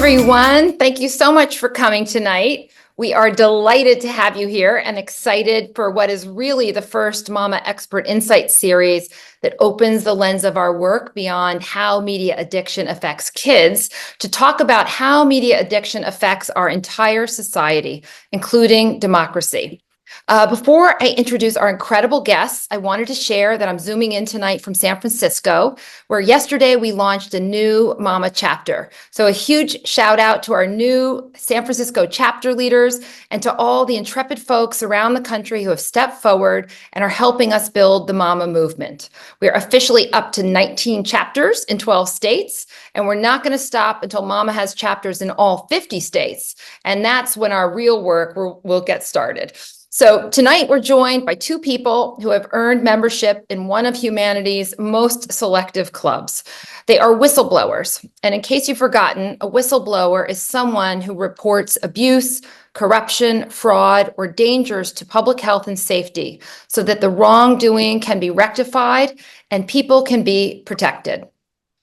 everyone. Thank you so much for coming tonight. We are delighted to have you here and excited for what is really the first Mama Expert Insight series that opens the lens of our work beyond how media addiction affects kids to talk about how media addiction affects our entire society, including democracy. Before I introduce our incredible guests, I wanted to share that I'm zooming in tonight from San Francisco, where yesterday we launched a new Mama chapter. So a huge shout out to our new San Francisco chapter leaders and to all the intrepid folks around the country who have stepped forward and are helping us build the Mama movement. We're officially up to 19 chapters in 12 states, and we're not going to stop until Mama has chapters in all 50 states. And that's when our real work will get started. So tonight we're joined by two people who have earned membership in one of humanity's most selective clubs. They are whistleblowers. And in case you've forgotten, a whistleblower is someone who reports abuse, corruption, fraud, or dangers to public health and safety so that the wrongdoing can be rectified and people can be protected.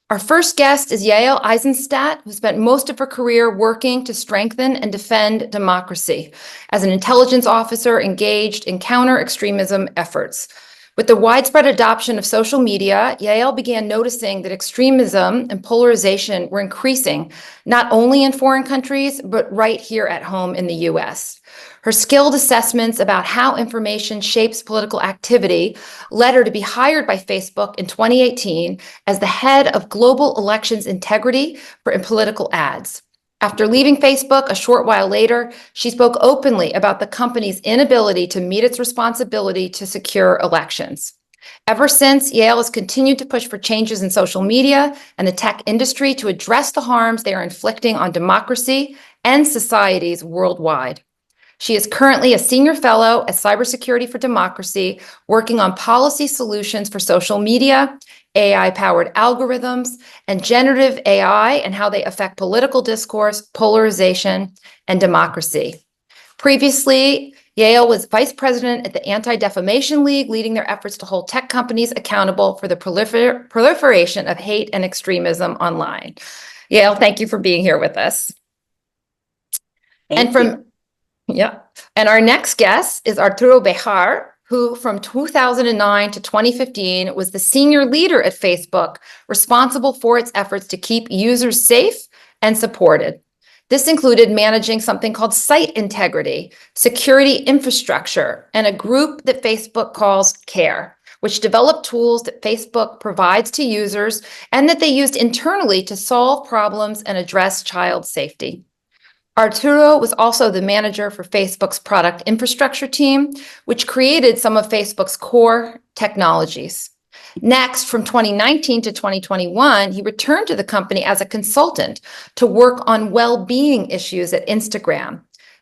Our first guest is Yaël Eisenstat, who spent most of her career working to strengthen and defend democracy as an intelligence officer engaged in counter-extremism efforts. With the widespread adoption of social media, Yaël began noticing that extremism and polarization were increasing, not only in foreign countries, but right here at home in the US. Her skilled assessments about how information shapes political activity led her to be hired by Facebook in 2018 as the head of global elections integrity for political ads. After leaving Facebook a short while later, she spoke openly about the company's inability to meet its responsibility to secure elections. Ever since, Yaël has continued to push for changes in social media and the tech industry to address the harms they are inflicting on democracy and societies worldwide. She is currently a senior fellow at Cybersecurity for Democracy, working on policy solutions for social media, AI-powered algorithms, and generative AI and how they affect political discourse, polarization, and democracy. Previously, Yaël was vice president at the Anti-Defamation League, leading their efforts to hold tech companies accountable for the proliferation of hate and extremism online. Yaël, thank you for being here with us. Thank you. Yeah. And our next guest is Arturo Béjar, who from 2009 to 2015 was the senior leader at Facebook, responsible for its efforts to keep users safe and supported. This included managing something called site integrity, security infrastructure, and a group that Facebook calls CARE, which developed tools that Facebook provides to users and that they used internally to solve problems and address child safety. Arturo was also the manager for Facebook's product infrastructure team, which created some of Facebook's core technologies. Next, from 2019 to 2021, he returned to the company as a consultant to work on well-being issues at Instagram.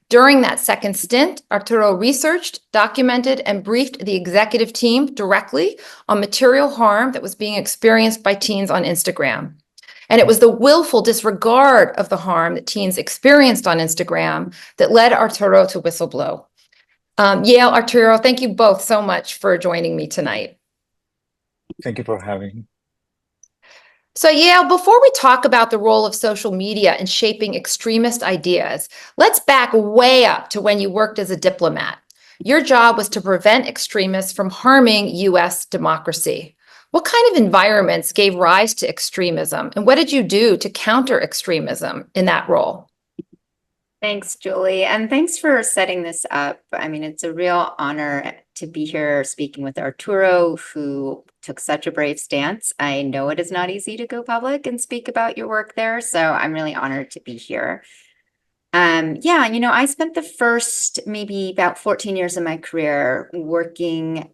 During that second stint, Arturo researched, documented, and briefed the executive team directly on material harm that was being experienced by teens on Instagram. And it was the willful disregard of the harm that teens experienced on Instagram that led Arturo to whistleblow. Yaël, Arturo, thank you both so much for joining me tonight. Thank you for having me. So Yaël, before we talk about the role of social media in shaping extremist ideas, let's back way up to when you worked as a diplomat. Your job was to prevent extremists from harming US democracy. What kind of environments gave rise to extremism, and what did you do to counter extremism in that role? Thanks, Julie, and thanks for setting this up. I mean, it's a real honor to be here speaking with Arturo, who took such a brave stance. I know it is not easy to go public and speak about your work there, so I'm really honored to be here. I spent the first maybe about 14 years of my career working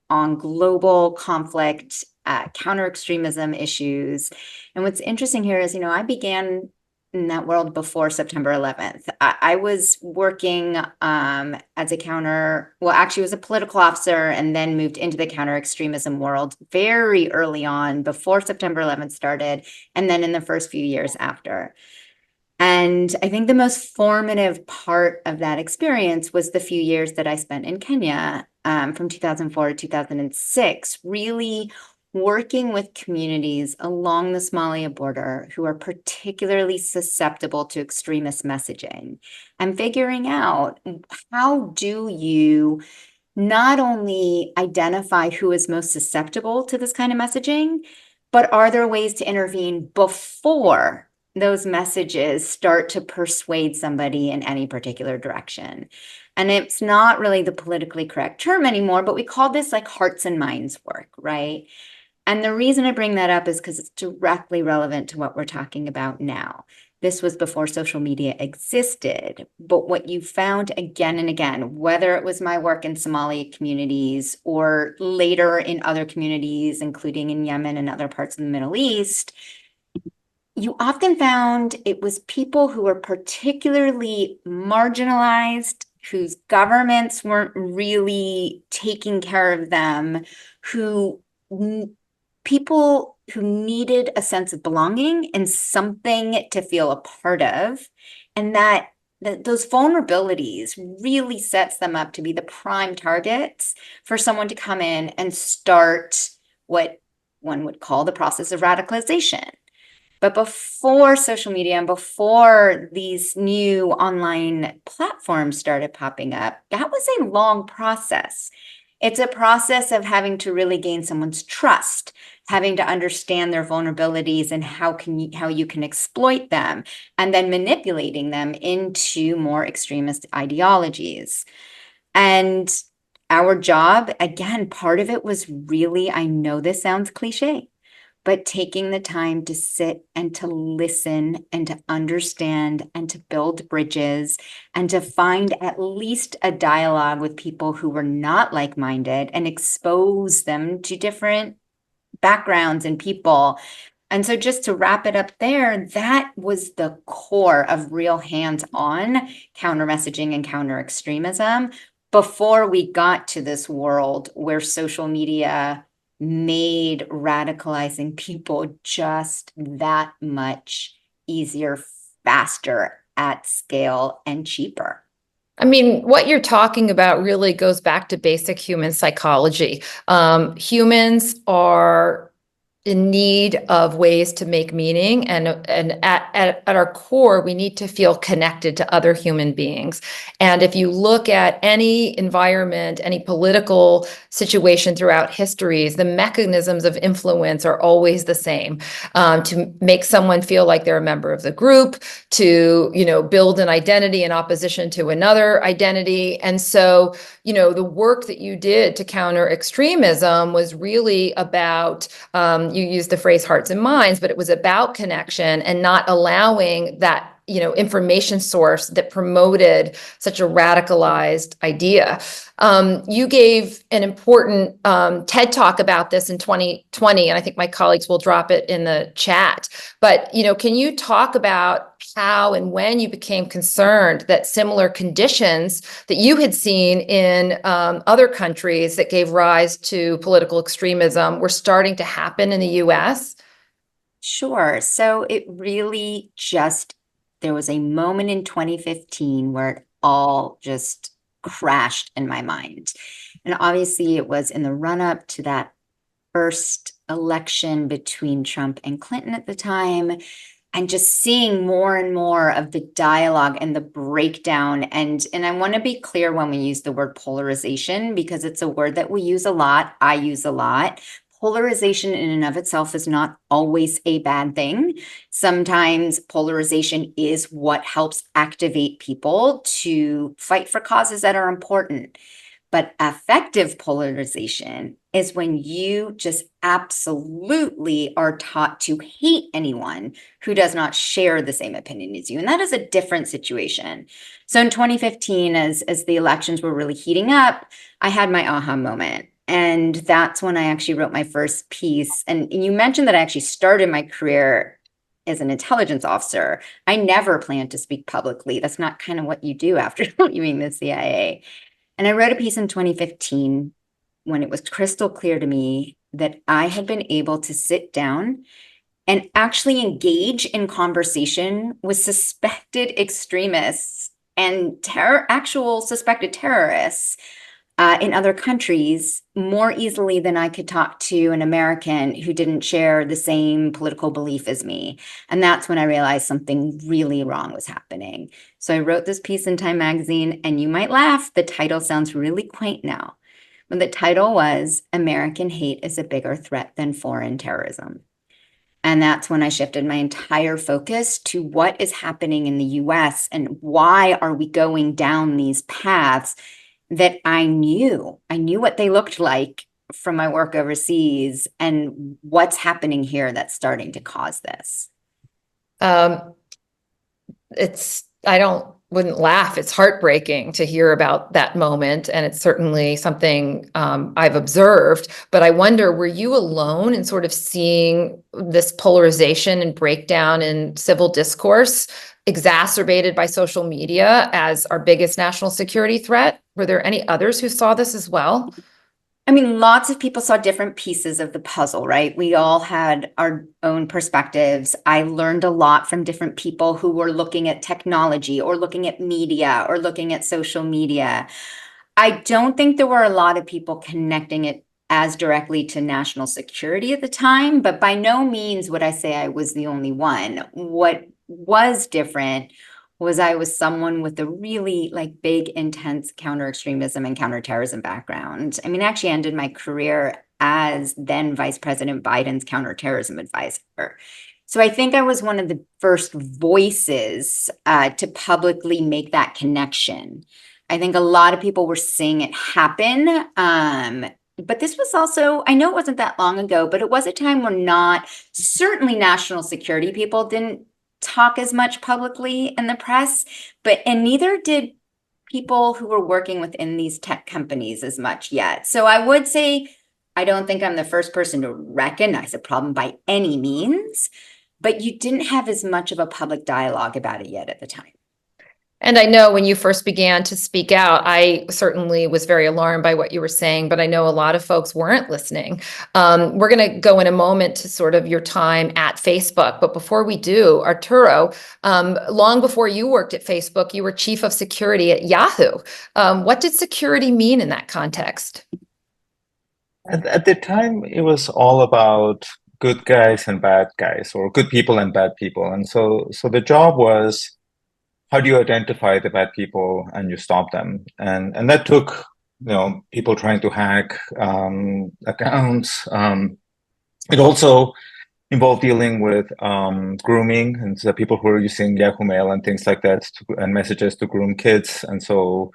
on global conflict, counter-extremism issues. And what's interesting here is, I began in that world before September 11th. I was working as was a political officer and then moved into the counter-extremism world very early on, before September 11th started, and then in the first few years after. And I think the most formative part of that experience was the few years that I spent in Kenya from 2004 to 2006, really working with communities along the Somalia border who are particularly susceptible to extremist messaging and figuring out how do you not only identify who is most susceptible to this kind of messaging, but are there ways to intervene before those messages start to persuade somebody in any particular direction? And it's not really the politically correct term anymore, but we call this like hearts and minds work, right? And the reason I bring that up is because it's directly relevant to what we're talking about now. This was before social media existed, but what you found again and again, whether it was my work in Somali communities or later in other communities, including in Yemen and other parts of the Middle East, you often found it was people who were particularly marginalized, whose governments weren't really taking care of them, people who needed a sense of belonging and something to feel a part of, and that those vulnerabilities really sets them up to be the prime targets for someone to come in and start what one would call the process of radicalization. But before social media and before these new online platforms started popping up, that was a long process. It's a process of having to really gain someone's trust, having to understand their vulnerabilities and how you can exploit them, and then manipulating them into more extremist ideologies. And our job, again, part of it was really, I know this sounds cliche, but taking the time to sit and to listen and to understand and to build bridges and to find at least a dialogue with people who were not like-minded and expose them to different backgrounds and people. And so just to wrap it up there, that was the core of real hands-on counter messaging and counter extremism before we got to this world where social media made radicalizing people just that much easier, faster, at scale, and cheaper. I mean, what you're talking about really goes back to basic human psychology. Humans are in need of ways to make meaning, and at our core, we need to feel connected to other human beings. And if you look at any environment, any political situation throughout histories, the mechanisms of influence are always the same. To make someone feel like they're a member of the group, to build an identity in opposition to another identity. And so, the work that you did to counter extremism was really about you used the phrase hearts and minds, but it was about connection and not allowing that information source that promoted such a radicalized idea. You gave an important TED Talk about this in 2020, and I think my colleagues will drop it in the chat. But can you talk about how and when you became concerned that similar conditions that you had seen in other countries that gave rise to political extremism were starting to happen in the US? Sure. So it really there was a moment in 2015 where it all just crashed in my mind. And obviously it was in the run-up to that first election between Trump and Clinton at the time, and just seeing more and more of the dialogue and the breakdown. And I want to be clear when we use the word polarization, because it's a word that we use a lot, I use a lot. Polarization in and of itself is not always a bad thing. Sometimes polarization is what helps activate people to fight for causes that are important. But effective polarization is when you just absolutely are taught to hate anyone who does not share the same opinion as you. And that is a different situation. So in 2015, as the elections were really heating up, I had my aha moment. And that's when I actually wrote my first piece. And you mentioned that I actually started my career as an intelligence officer. I never planned to speak publicly. That's not kind of what you do after leaving the CIA. And I wrote a piece in 2015 when it was crystal clear to me that I had been able to sit down and actually engage in conversation with suspected extremists and actual suspected terrorists in other countries more easily than I could talk to an American who didn't share the same political belief as me. And that's when I realized something really wrong was happening. So I wrote this piece in Time magazine, and you might laugh, the title sounds really quaint now. But the title was American Hate is a Bigger Threat Than Foreign Terrorism. And that's when I shifted my entire focus to what is happening in the US and why are we going down these paths that I knew what they looked like from my work overseas and what's happening here that's starting to cause this. Wouldn't laugh. It's heartbreaking to hear about that moment. And it's certainly something I've observed, but I wonder, were you alone in sort of seeing this polarization and breakdown in civil discourse exacerbated by social media as our biggest national security threat? Were there any others who saw this as well? I mean, lots of people saw different pieces of the puzzle, right? We all had our own perspectives. I learned a lot from different people who were looking at technology or looking at media or looking at social media. I don't think there were a lot of people connecting it as directly to national security at the time, but by no means would I say I was the only one. What was different was I was someone with a really big, intense counter-extremism and counterterrorism background. I mean, I actually ended my career as then Vice President Biden's counterterrorism advisor. So I think I was one of the first voices to publicly make that connection. I think a lot of people were seeing it happen. But this was also, I know it wasn't that long ago, but it was a time where certainly national security people didn't talk as much publicly in the press, and neither did people who were working within these tech companies as much yet. So I would say, I don't think I'm the first person to recognize a problem by any means, but you didn't have as much of a public dialogue about it yet at the time. And I know when you first began to speak out, I certainly was very alarmed by what you were saying, but I know a lot of folks weren't listening. We're going to go in a moment to sort of your time at Facebook. But before we do, Arturo, long before you worked at Facebook, you were chief of security at Yahoo. What did security mean in that context? At the time, it was all about good guys and bad guys, or good people and bad people. And so the job was, how do you identify the bad people and you stop them? And that took, people trying to hack accounts. It also involved dealing with grooming, and so people who are using Yahoo Mail and things like that and messages to groom kids. And so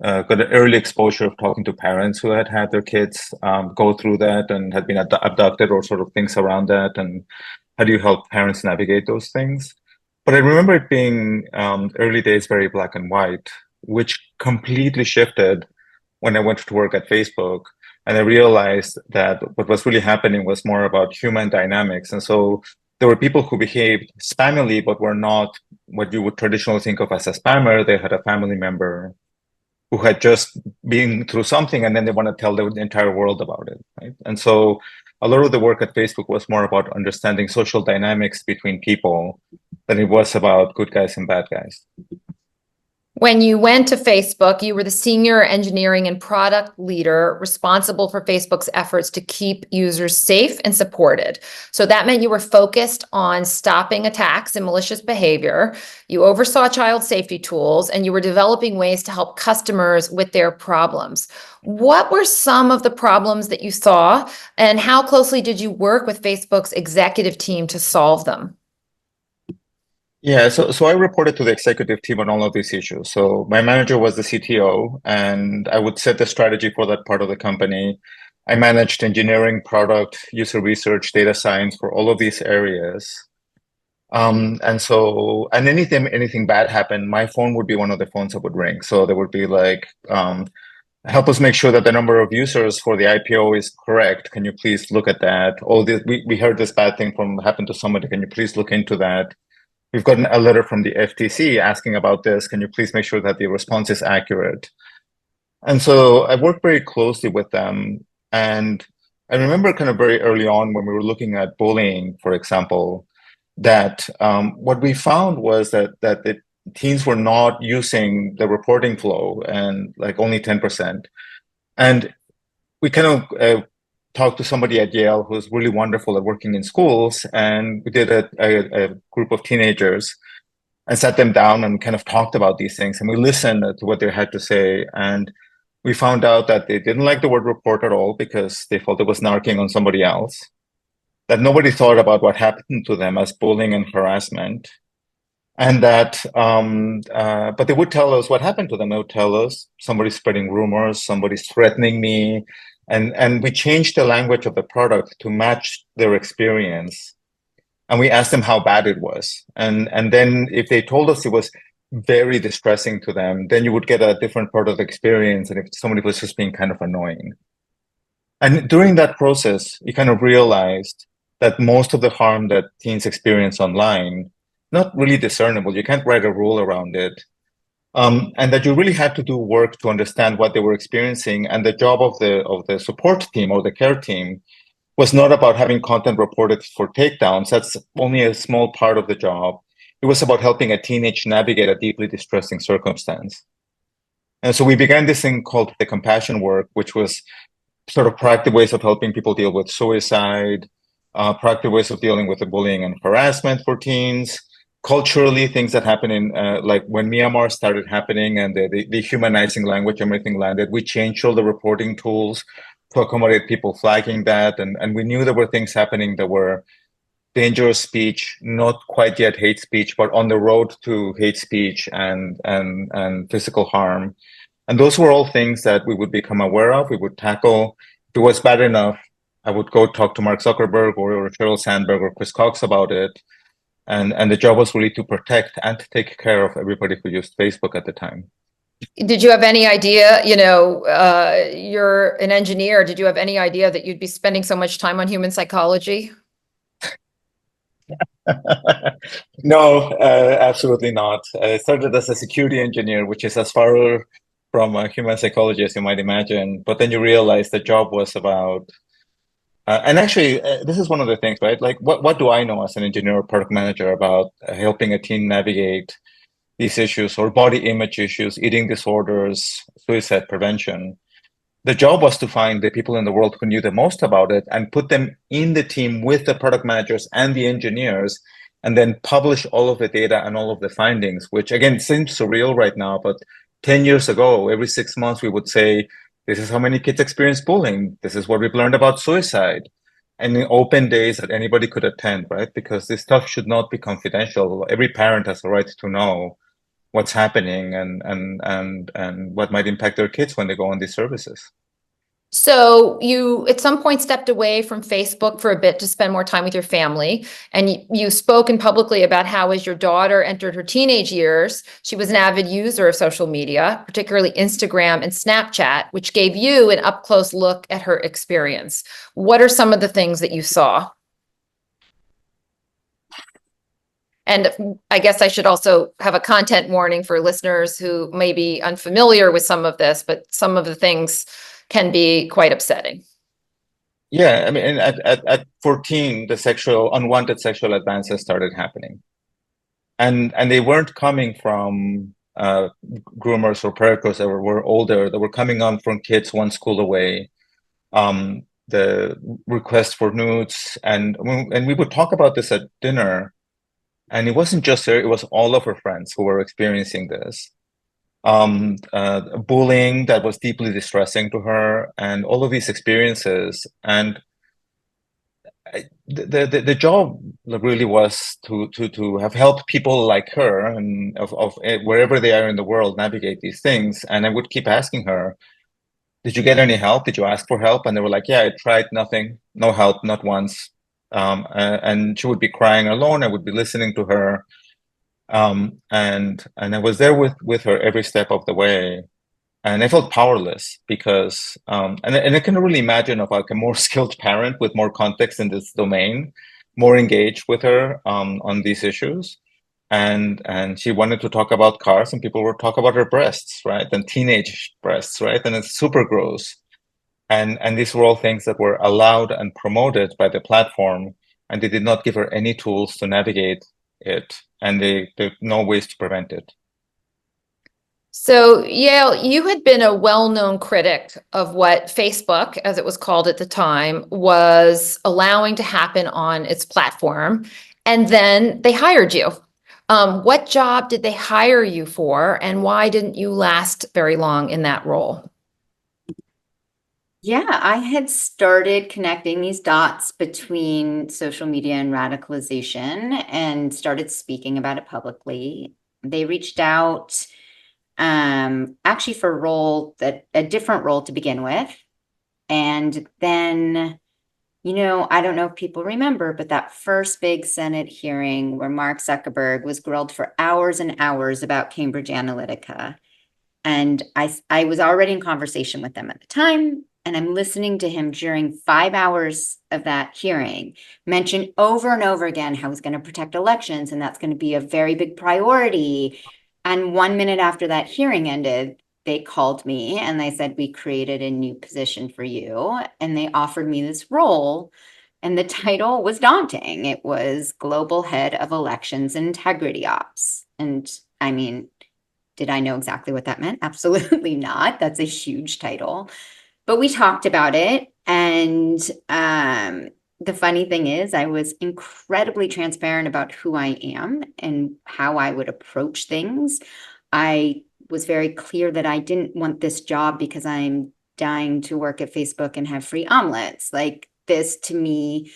got an early exposure of talking to parents who had their kids go through that and had been abducted, or sort of things around that. And how do you help parents navigate those things? But I remember it being early days, very black and white, which completely shifted when I went to work at Facebook. And I realized that what was really happening was more about human dynamics. And so there were people who behaved spammily, but were not what you would traditionally think of as a spammer. They had a family member who had just been through something, and then they want to tell the entire world about it, right? And so a lot of the work at Facebook was more about understanding social dynamics between people than it was about good guys and bad guys. When you went to Facebook, you were the senior engineering and product leader responsible for Facebook's efforts to keep users safe and supported. So that meant you were focused on stopping attacks and malicious behavior. You oversaw child safety tools, and you were developing ways to help customers with their problems. What were some of the problems that you saw, and how closely did you work with Facebook's executive team to solve them? Yeah, so I reported to the executive team on all of these issues. So my manager was the CTO, and I would set the strategy for that part of the company. I managed engineering, product, user research, data science for all of these areas. And anything bad happened, my phone would be one of the phones that would ring. So there would be help us make sure that the number of users for the IPO is correct. Can you please look at that? We heard this bad thing happened to somebody. Can you please look into that? We've gotten a letter from the FTC asking about this. Can you please make sure that the response is accurate? And so I worked very closely with them. And I remember kind of very early on when we were looking at bullying, for example, that what we found was that the teens were not using the reporting flow, and only 10%. And we kind of talked to somebody at Yale who's really wonderful at working in schools, and we did a group of teenagers and sat them down and kind of talked about these things, and we listened to what they had to say. And we found out that they didn't like the word report at all because they felt it was narking on somebody else, that nobody thought about what happened to them as bullying and harassment. And that, but they would tell us what happened to them. They would tell us somebody's spreading rumors, somebody's threatening me. And we changed the language of the product to match their experience. And we asked them how bad it was. And then if they told us it was very distressing to them, then you would get a different part of the experience. And if somebody was just being kind of annoying. And during that process, you kind of realized that most of the harm that teens experience online, not really discernible. You can't write a rule around it. And that you really had to do work to understand what they were experiencing. And the job of the support team or the care team was not about having content reported for takedowns. That's only a small part of the job. It was about helping a teenage navigate a deeply distressing circumstance. And so we began this thing called the compassion work, which was sort of proactive ways of helping people deal with suicide, proactive ways of dealing with the bullying and harassment for teens. Culturally, things that happen in like when Myanmar started happening and the dehumanizing language, everything landed, we changed all the reporting tools to accommodate people flagging that. And we knew there were things happening that were dangerous speech, not quite yet hate speech, but on the road to hate speech and physical harm. And those were all things that we would become aware of, we would tackle. If it was bad enough, I would go talk to Mark Zuckerberg or Sheryl Sandberg or Chris Cox about it. And the job was really to protect and to take care of everybody who used Facebook at the time. Did you have any idea, you're an engineer, did you have any idea that you'd be spending so much time on human psychology? No, absolutely not. I started as a security engineer, which is as far from human psychology as you might imagine. But then you realize the job was about and actually, this is one of the things, right? Like, what do I know as an engineer or product manager about helping a teen navigate these issues or body image issues, eating disorders, suicide prevention? The job was to find the people in the world who knew the most about it and put them in the team with the product managers and the engineers, and then publish all of the data and all of the findings, which again seems surreal right now, but 10 years ago, every 6 months, we would say, this is how many kids experience bullying. This is what we've learned about suicide. And in open days that anybody could attend, right? Because this stuff should not be confidential. Every parent has a right to know what's happening and what might impact their kids when they go on these services. So you at some point stepped away from Facebook for a bit to spend more time with your family, and you've spoken publicly about how as your daughter entered her teenage years, she was an avid user of social media, particularly Instagram and Snapchat, which gave you an up-close look at her experience. What are some of the things that you saw? And I guess I should also have a content warning for listeners who may be unfamiliar with some of this, but some of the things can be quite upsetting. Yeah, I mean, and at 14, the unwanted sexual advances started happening. And they weren't coming from groomers or predators that were older. They were coming on from kids one school away. The request for nudes, and we would talk about this at dinner. And it wasn't just her, it was all of her friends who were experiencing this. Bullying that was deeply distressing to her, and all of these experiences. And the job really was to have helped people like her and of wherever they are in the world navigate these things. And I would keep asking her, did you get any help? Did you ask for help? And they were like, yeah, I tried, nothing, no help, not once. And she would be crying alone. I would be listening to her. And I was there with her every step of the way, and I felt powerless because and I can really imagine of like a more skilled parent with more context in this domain, more engaged with her on these issues, and she wanted to talk about cars, and people would talk about her breasts, right, and teenage breasts, right, and it's super gross, and these were all things that were allowed and promoted by the platform, and they did not give her any tools to navigate it, and there no ways to prevent it. So, Yael, you had been a well-known critic of what Facebook, as it was called at the time, was allowing to happen on its platform. And then they hired you. What job did they hire you for, and why didn't you last very long in that role? Yeah, I had started connecting these dots between social media and radicalization and started speaking about it publicly. They reached out actually for a different role to begin with. And then, I don't know if people remember, but that first big Senate hearing where Mark Zuckerberg was grilled for hours and hours about Cambridge Analytica. And I was already in conversation with them at the time. And I'm listening to him during 5 hours of that hearing mention over and over again how he's going to protect elections. And that's going to be a very big priority. And 1 minute after that hearing ended, they called me and they said, we created a new position for you. And they offered me this role. And the title was daunting. It was Global Head of Elections and Integrity Ops. And I mean, did I know exactly what that meant? Absolutely not. That's a huge title. But we talked about it. And the funny thing is, I was incredibly transparent about who I am and how I would approach things. I was very clear that I didn't want this job because I'm dying to work at Facebook and have free omelets. Like this to me,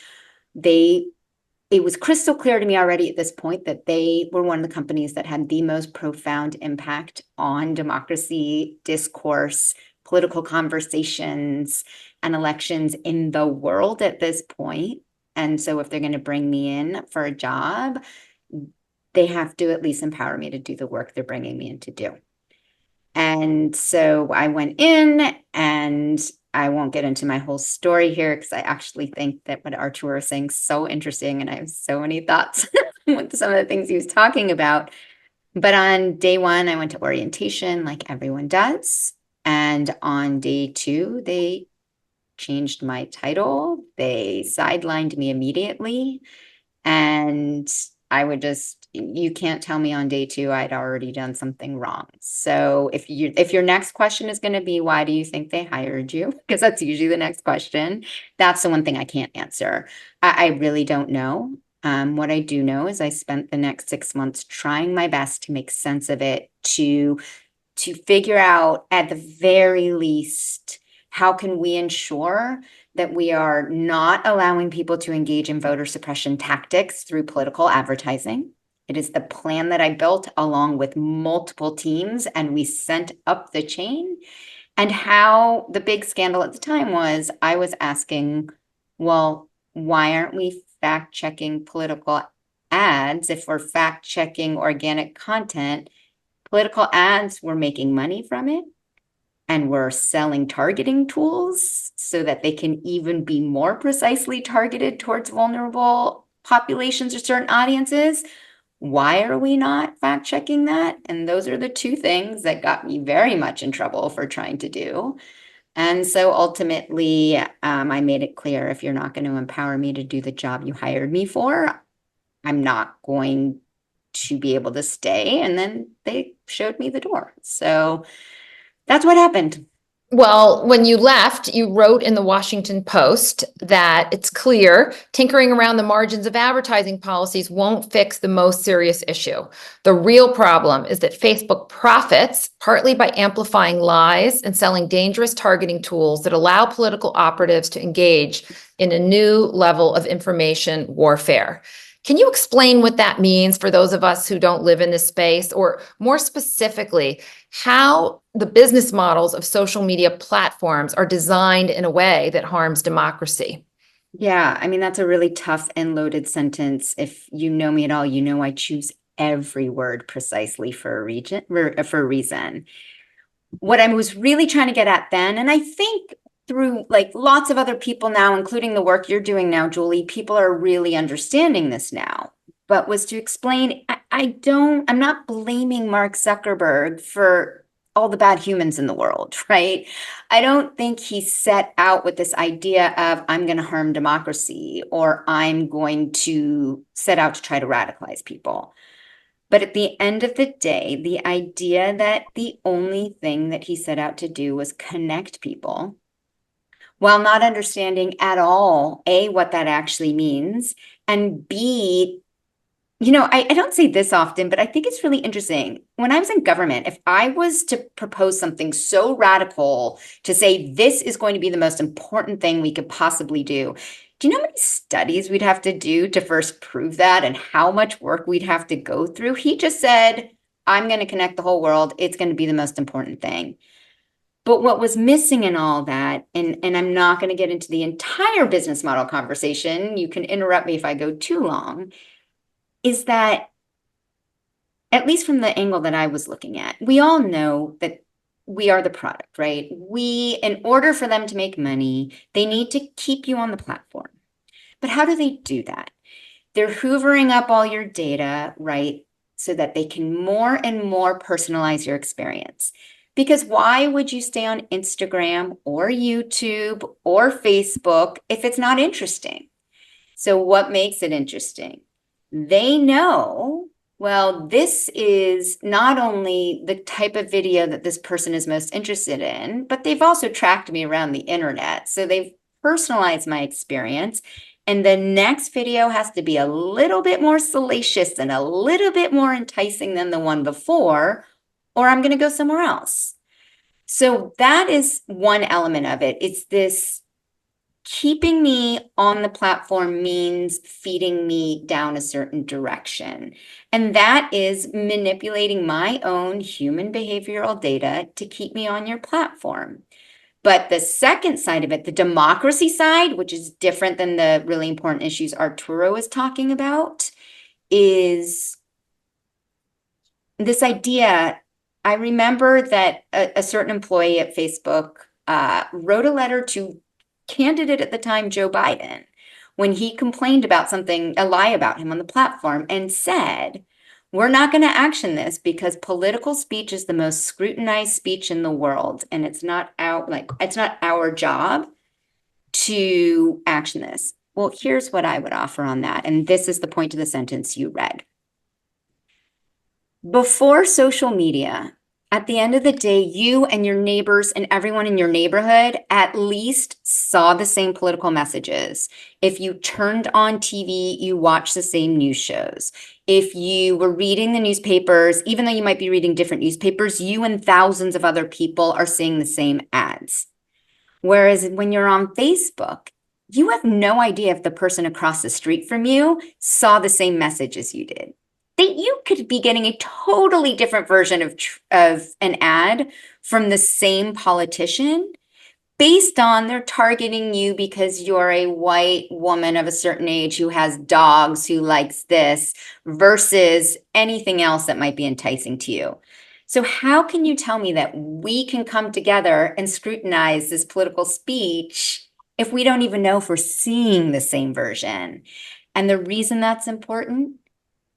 it was crystal clear to me already at this point that they were one of the companies that had the most profound impact on democracy, discourse, political conversations, and elections in the world at this point. And so if they're going to bring me in for a job, they have to at least empower me to do the work they're bringing me in to do. And so I went in, and I won't get into my whole story here because I actually think that what Arturo is saying is so interesting, and I have so many thoughts with some of the things he was talking about. But on day one, I went to orientation like everyone does. And on day two, they changed my title. They sidelined me immediately. And you can't tell me on day two I'd already done something wrong. So if your next question is going to be, why do you think they hired you? Because that's usually the next question. That's the one thing I can't answer. I really don't know. What I do know is I spent the next 6 months trying my best to make sense of it, to figure out at the very least, how can we ensure that we are not allowing people to engage in voter suppression tactics through political advertising. It is the plan that I built along with multiple teams, and we sent up the chain. And how the big scandal at the time was, I was asking, well, why aren't we fact checking political ads if we're fact checking organic content? Political ads were making money from it. And we're selling targeting tools so that they can even be more precisely targeted towards vulnerable populations or certain audiences. Why are we not fact checking that? And those are the two things that got me very much in trouble for trying to do. And so ultimately, I made it clear, if you're not going to empower me to do the job you hired me for, I'm not going to be able to stay. And then they showed me the door. So that's what happened. Well, when you left, you wrote in the Washington Post that it's clear tinkering around the margins of advertising policies won't fix the most serious issue. The real problem is that Facebook profits partly by amplifying lies and selling dangerous targeting tools that allow political operatives to engage in a new level of information warfare. Can you explain what that means for those of us who don't live in this space, or more specifically, how the business models of social media platforms are designed in a way that harms democracy? Yeah, I mean, that's a really tough and loaded sentence. If you know me at all, you know I choose every word precisely for a reason. What I was really trying to get at then, and I think through like lots of other people now, including the work you're doing now, Julie, people are really understanding this now, but was to explain, I'm not blaming Mark Zuckerberg for all the bad humans in the world, right? I don't think he set out with this idea of, I'm going to harm democracy, or I'm going to set out to try to radicalize people. But at the end of the day, the idea that the only thing that he set out to do was connect people while not understanding at all, A, what that actually means, and B, I don't say this often, but I think it's really interesting. When I was in government, if I was to propose something so radical to say this is going to be the most important thing we could possibly do you know how many studies we'd have to do to first prove that and how much work we'd have to go through? He just said, I'm going to connect the whole world. It's going to be the most important thing. But what was missing in all that, and I'm not going to get into the entire business model conversation, you can interrupt me if I go too long, is that, at least from the angle that I was looking at, we all know that we are the product, right? In order for them to make money, they need to keep you on the platform. But how do they do that? They're hoovering up all your data, right? So that they can more and more personalize your experience. Because why would you stay on Instagram or YouTube or Facebook if it's not interesting? So what makes it interesting? They know, well, this is not only the type of video that this person is most interested in, but they've also tracked me around the internet. So they've personalized my experience. And the next video has to be a little bit more salacious and a little bit more enticing than the one before, or I'm going to go somewhere else. So that is one element of it. It's this keeping me on the platform means feeding me down a certain direction. And that is manipulating my own human behavioral data to keep me on your platform. But the second side of it, the democracy side, which is different than the really important issues Arturo is talking about, is this idea. I remember that a certain employee at Facebook wrote a letter to candidate at the time, Joe Biden, when he complained about a lie about him on the platform, and said, we're not going to action this because political speech is the most scrutinized speech in the world. And it's not our job to action this. Well, here's what I would offer on that. And this is the point of the sentence you read. Before social media, at the end of the day, you and your neighbors and everyone in your neighborhood at least saw the same political messages. If you turned on TV, you watched the same news shows. If you were reading the newspapers, even though you might be reading different newspapers, you and thousands of other people are seeing the same ads. Whereas when you're on Facebook, you have no idea if the person across the street from you saw the same message as you did. That you could be getting a totally different version of an ad from the same politician based on they're targeting you because you're a white woman of a certain age who has dogs, who likes this, versus anything else that might be enticing to you. So how can you tell me that we can come together and scrutinize this political speech if we don't even know if we're seeing the same version? And the reason that's important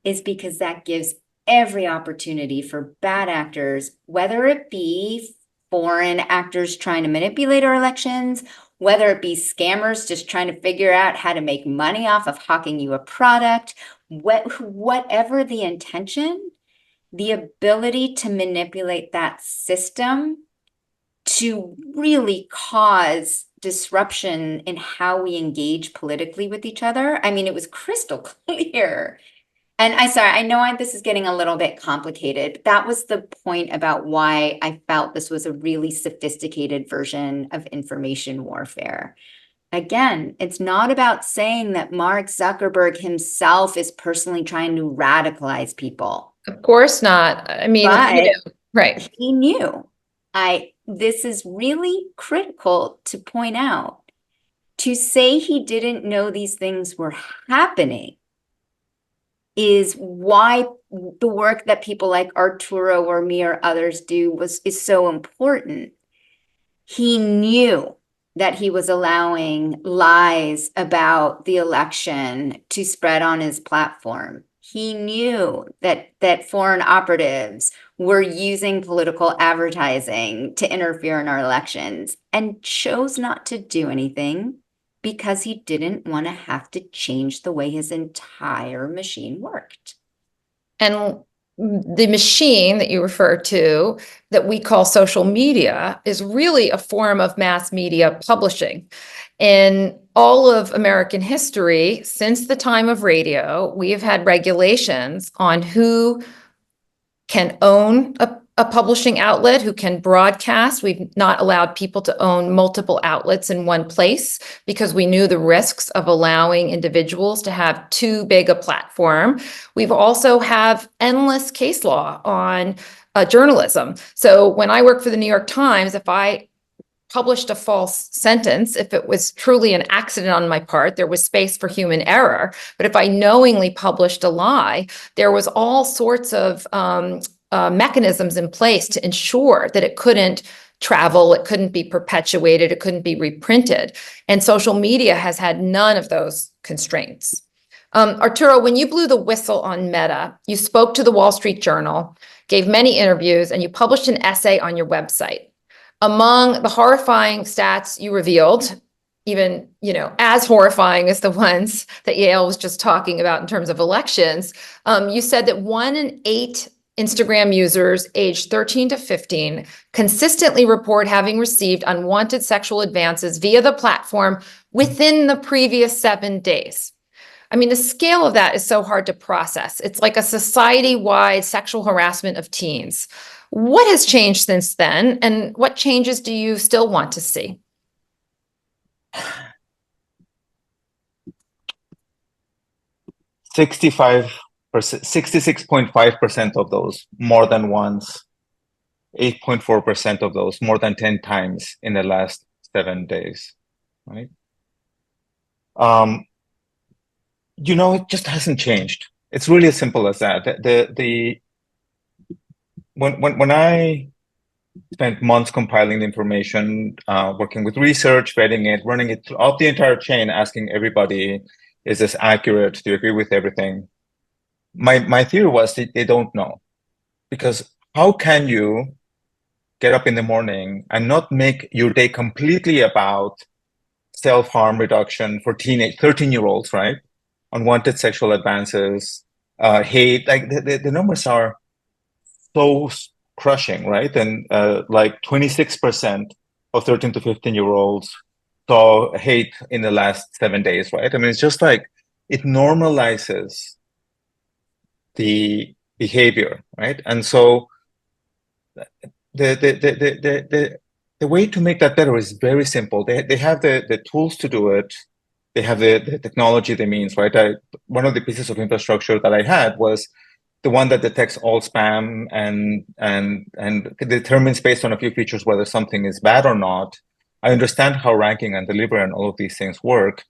is because that gives every opportunity for bad actors, whether it be foreign actors trying to manipulate our elections, whether it be scammers just trying to figure out how to make money off of hawking you a product, whatever the intention, the ability to manipulate that system to really cause disruption in how we engage politically with each other. I mean, it was crystal clear. And I know this is getting a little bit complicated, but that was the point about why I felt this was a really sophisticated version of information warfare. Again, it's not about saying that Mark Zuckerberg himself is personally trying to radicalize people. Of course not. I mean, But right. He knew. This is really critical to point out. To say he didn't know these things were happening is why the work that people like Arturo or me or others do is so important. He knew that he was allowing lies about the election to spread on his platform. He knew that foreign operatives were using political advertising to interfere in our elections and chose not to do anything because he didn't want to have to change the way his entire machine worked. And the machine that you refer to that we call social media is really a form of mass media publishing. In all of American history, since the time of radio, we have had regulations on who can own a publishing outlet, who can broadcast. We've not allowed people to own multiple outlets in one place because we knew the risks of allowing individuals to have too big a platform. We've also have endless case law on journalism. So when I worked for the New York Times, if I published a false sentence, if it was truly an accident on my part, there was space for human error. But if I knowingly published a lie, there was all sorts of mechanisms in place to ensure that it couldn't travel, it couldn't be perpetuated, it couldn't be reprinted. And social media has had none of those constraints. Arturo, when you blew the whistle on Meta, you spoke to the Wall Street Journal, gave many interviews, and you published an essay on your website. Among the horrifying stats you revealed, even, as horrifying as the ones that Yaël was just talking about in terms of elections, you said that 1 in 8 Instagram users aged 13 to 15 consistently report having received unwanted sexual advances via the platform within the previous 7 days. I mean, the scale of that is so hard to process. It's like a society-wide sexual harassment of teens. What has changed since then, and what changes do you still want to see? 66.5% of those more than once, 8.4% of those more than 10 times in the last 7 days, right? It just hasn't changed. It's really as simple as that. When I spent months compiling the information, working with research, vetting it, running it throughout the entire chain, asking everybody, is this accurate? Do you agree with everything? My theory was that they don't know. Because how can you get up in the morning and not make your day completely about self-harm reduction for 13-year-olds, right? Unwanted sexual advances, hate, like the numbers are so crushing, right? And like 26% of 13 to 15-year-olds saw hate in the last 7 days, right? I mean, it's just like it normalizes the behavior, right? And so the way to make that better is very simple. They have the tools to do it. They have the technology, the means, right? One of the pieces of infrastructure that I had was the one that detects all spam and determines based on a few features whether something is bad or not. I understand how ranking and delivery and all of these things work.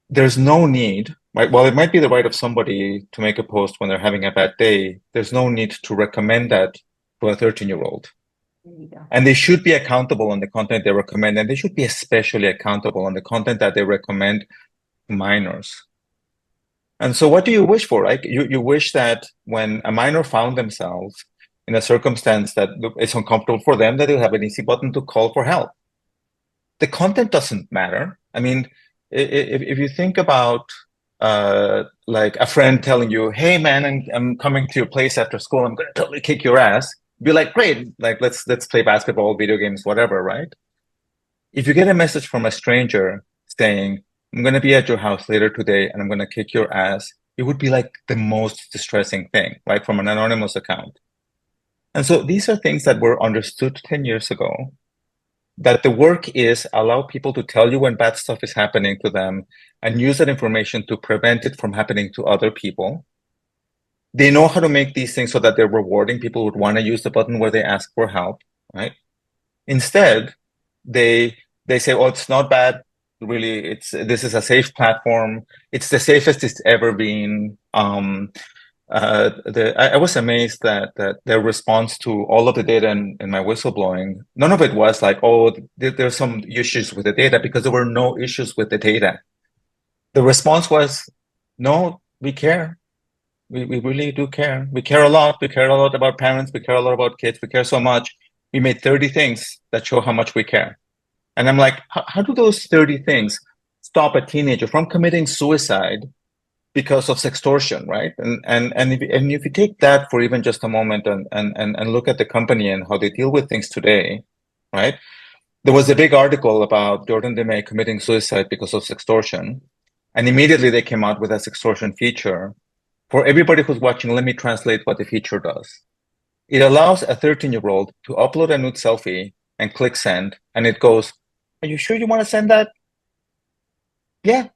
There's no need, right? While it might be the right of somebody to make a post when they're having a bad day, there's no need to recommend that to a 13-year-old. And they should be accountable on the content they recommend, and they should be especially accountable on the content that they recommend to minors. And so what do you wish for, right? You wish that when a minor found themselves in a circumstance that is uncomfortable for them, that they'll have an easy button to call for help. The content doesn't matter. I mean, if you think about like a friend telling you, hey man, I'm coming to your place after school, I'm gonna totally kick your ass. Be like, great, like let's play basketball, video games, whatever, right? If you get a message from a stranger saying, I'm gonna be at your house later today and I'm gonna kick your ass, it would be like the most distressing thing, right? From an anonymous account. And so these are things that were understood 10 years ago, that the work is allow people to tell you when bad stuff is happening to them and use that information to prevent it from happening to other people. They know how to make these things so that they're rewarding. People would want to use the button where they ask for help, right? Instead, they say, oh, it's not bad. Really, this is a safe platform. It's the safest it's ever been. I was amazed that their response to all of the data in my whistleblowing, none of it was like, oh, there's some issues with the data, because there were no issues with the data. The response was, no, we care. We really do care. We care a lot. We care a lot about parents. We care a lot about kids. We care so much. We made 30 things that show how much we care. And I'm like, how do those 30 things stop a teenager from committing suicide because of sextortion, right? And if you take that for even just a moment and look at the company and how they deal with things today, right? There was a big article about Jordan DeMay committing suicide because of sextortion. And immediately they came out with a sextortion feature. For everybody who's watching, let me translate what the feature does. It allows a 13-year-old to upload a nude selfie and click send, and it goes, "Are you sure you want to send that?" Yeah,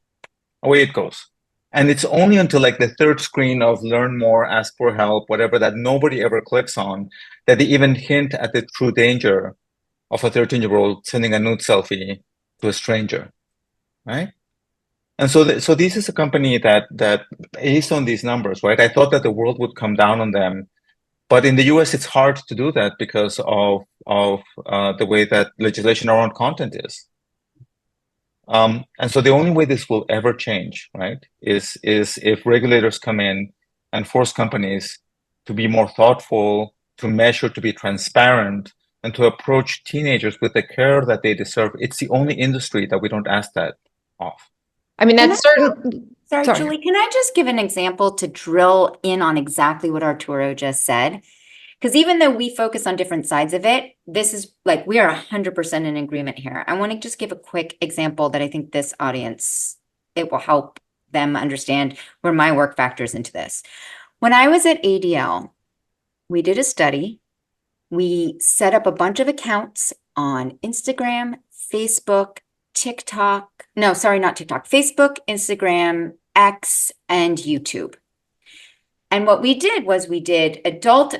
away it goes. And it's only until like the third screen of learn more, ask for help, whatever, that nobody ever clicks on, that they even hint at the true danger of a 13-year-old sending a nude selfie to a stranger, right? And so this is a company that based on these numbers, right? I thought that the world would come down on them, but in the US, it's hard to do that because of the way that legislation around content is. And so the only way this will ever change, right, is if regulators come in and force companies to be more thoughtful, to measure, to be transparent, and to approach teenagers with the care that they deserve. It's the only industry that we don't ask that of. I mean, Can that's I- certain. Sorry, Sorry. Julie, can I just give an example to drill in on exactly what Arturo just said? Because even though we focus on different sides of it, this is like we are 100% in agreement here. I want to just give a quick example that I think this audience, it will help them understand where my work factors into this. When I was at ADL, we did a study. We set up a bunch of accounts on Instagram, Facebook, TikTok. No, sorry, not TikTok. Facebook, Instagram, X, and YouTube. And what we did was we did adult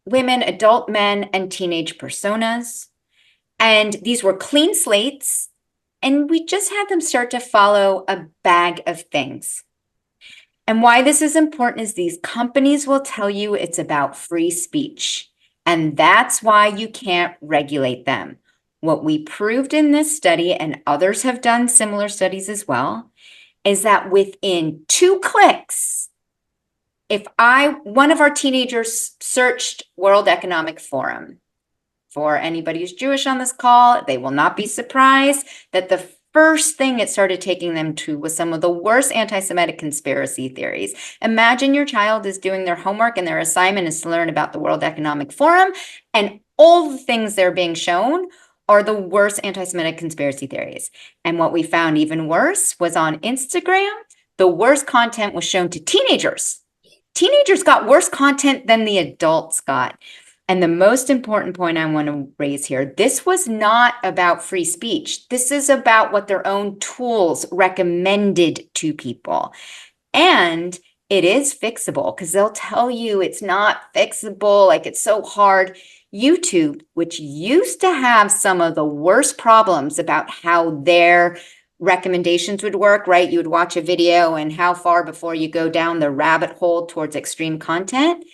women, adult men, and teenage personas. And these were clean slates. And we just had them start to follow a bag of things. And why this is important is these companies will tell you it's about free speech. And that's why you can't regulate them. What we proved in this study, and others have done similar studies as well, is that within 2 clicks, if one of our teenagers searched World Economic Forum, for anybody who's Jewish on this call, they will not be surprised that the first thing it started taking them to was some of the worst anti-Semitic conspiracy theories. Imagine your child is doing their homework and their assignment is to learn about the World Economic Forum, and all the things they're being shown are the worst anti-Semitic conspiracy theories. And what we found even worse was on Instagram, the worst content was shown to teenagers. Teenagers got worse content than the adults got. And the most important point I want to raise here, this was not about free speech. This is about what their own tools recommended to people. And it is fixable because they'll tell you it's not fixable, like it's so hard. YouTube, which used to have some of the worst problems about how their recommendations would work, right? You would watch a video and how far before you go down the rabbit hole towards extreme content.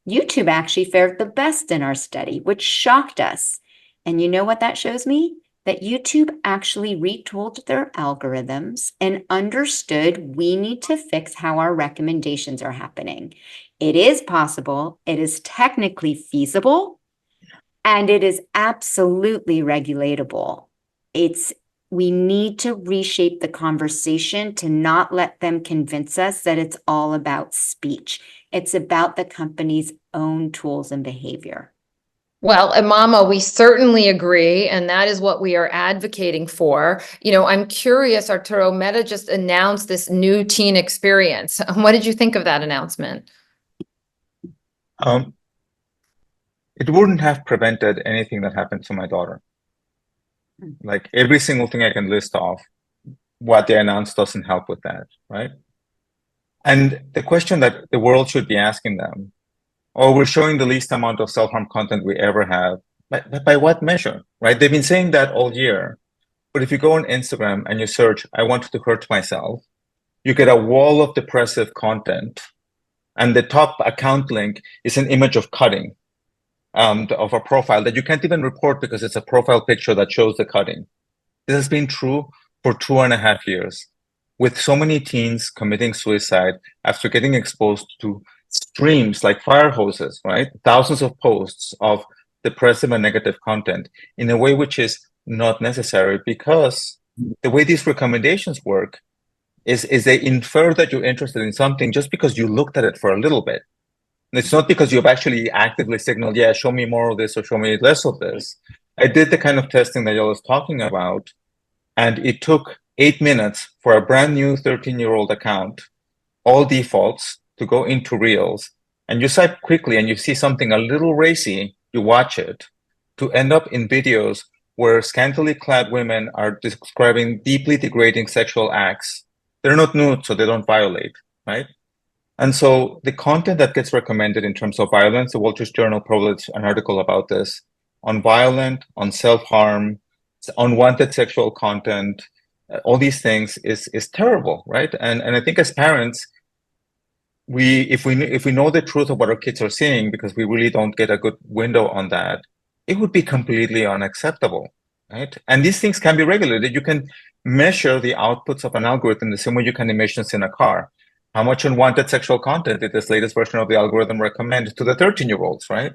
YouTube actually fared the best in our study, which shocked us. And you know what that shows me? That YouTube actually retooled their algorithms and understood we need to fix how our recommendations are happening. It is possible, it is technically feasible, and it is absolutely regulatable. We need to reshape the conversation to not let them convince us that it's all about speech. It's about the company's own tools and behavior. Well, Mama, we certainly agree, and that is what we are advocating for. You know, I'm curious, Arturo, Meta just announced this new teen experience. What did you think of that announcement? It wouldn't have prevented anything that happened to my daughter. Like every single thing I can list off, what they announced doesn't help with that, right? And the question that the world should be asking them, we're showing the least amount of self-harm content we ever have, but by what measure, right? They've been saying that all year. But if you go on Instagram and you search, I want to hurt myself, you get a wall of depressive content. And the top account link is an image of cutting of a profile that you can't even report because it's a profile picture that shows the cutting. This has been true for 2.5 years, with so many teens committing suicide after getting exposed to streams like fire hoses, right? Thousands of posts of depressive and negative content in a way which is not necessary, because the way these recommendations work, is they infer that you're interested in something just because you looked at it for a little bit. And it's not because you've actually actively signaled, yeah, show me more of this or show me less of this. I did the kind of testing that Yaël was talking about, and it took 8 minutes for a brand new 13-year-old account, all defaults, to go into Reels. And you swipe quickly and you see something a little racy, you watch it, to end up in videos where scantily clad women are describing deeply degrading sexual acts. They're not nude, so they don't violate, right? And so the content that gets recommended in terms of violence, the Wall Street Journal published an article about this, on violent, on self-harm, unwanted sexual content, all these things is terrible, right? And I think as parents, if we know the truth of what our kids are seeing, because we really don't get a good window on that, it would be completely unacceptable, right? And these things can be regulated. You can measure the outputs of an algorithm the same way you can emissions in a car. How much unwanted sexual content did this latest version of the algorithm recommend to the 13-year-olds, right?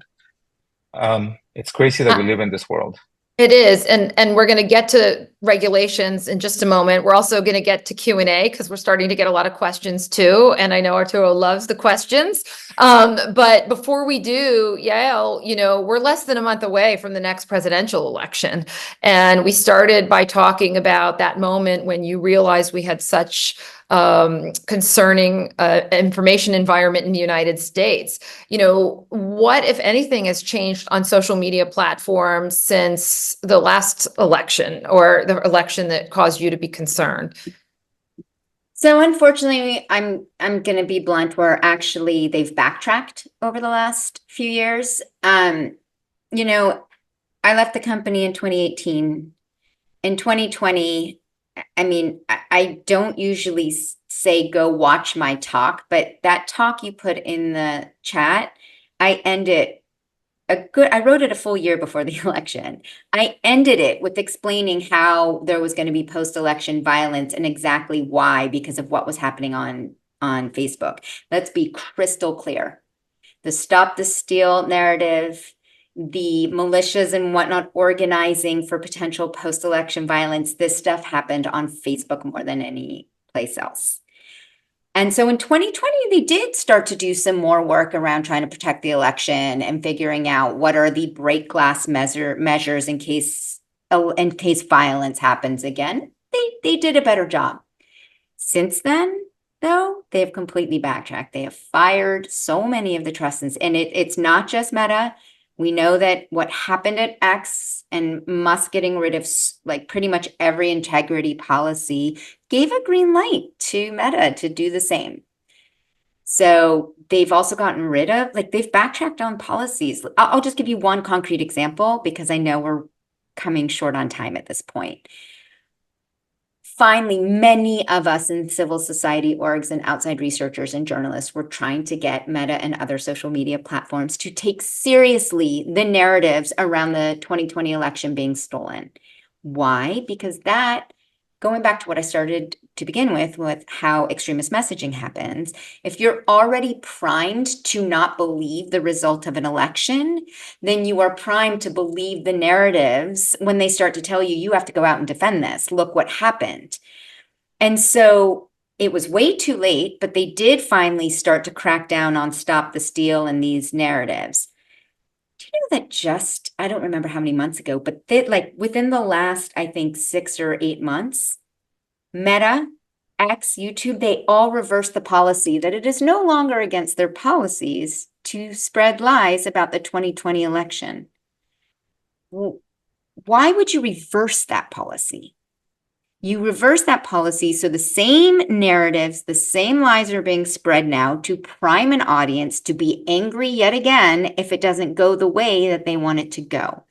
It's crazy that we live in this world. It is, and we're going to get to regulations in just a moment. We're also going to get to Q&A because we're starting to get a lot of questions too, and I know Arturo loves the questions. But before we do, Yaël, we're less than a month away from the next presidential election, and we started by talking about that moment when you realized we had such concerning information environment in the United States. What, if anything, has changed on social media platforms since the last election or the election that caused you to be concerned? So unfortunately, I'm going to be blunt, where actually they've backtracked over the last few years. I left the company in 2018. In 2020, I don't usually say go watch my talk, but that talk you put in the chat, I wrote it a full year before the election. I ended it with explaining how there was going to be post-election violence and exactly why, because of what was happening on Facebook. Let's be crystal clear. The Stop the Steal narrative, the militias and whatnot organizing for potential post-election violence, this stuff happened on Facebook more than any place else. And so in 2020, they did start to do some more work around trying to protect the election and figuring out what are the break glass measures in case violence happens again. They did a better job. Since then, though, they have completely backtracked. They have fired so many of the trusts, and it's not just Meta. We know that what happened at X and Musk getting rid of pretty much every integrity policy gave a green light to Meta to do the same. So they've also gotten rid of, they've backtracked on policies. I'll just give you one concrete example because I know we're coming short on time at this point. Finally, many of us in civil society orgs and outside researchers and journalists were trying to get Meta and other social media platforms to take seriously the narratives around the 2020 election being stolen. Why? Because going back to what I started to begin with how extremist messaging happens, if you're already primed to not believe the result of an election, then you are primed to believe the narratives when they start to tell you, you have to go out and defend this. Look what happened. And so it was way too late, but they did finally start to crack down on Stop the Steal and these narratives. Do you know that I don't remember how many months ago, but within the last, I think 6 or 8 months, Meta, X, YouTube, they all reversed the policy that it is no longer against their policies to spread lies about the 2020 election. Why would you reverse that policy? You reverse that policy so the same narratives, the same lies are being spread now to prime an audience to be angry yet again if it doesn't go the way that they want it to go.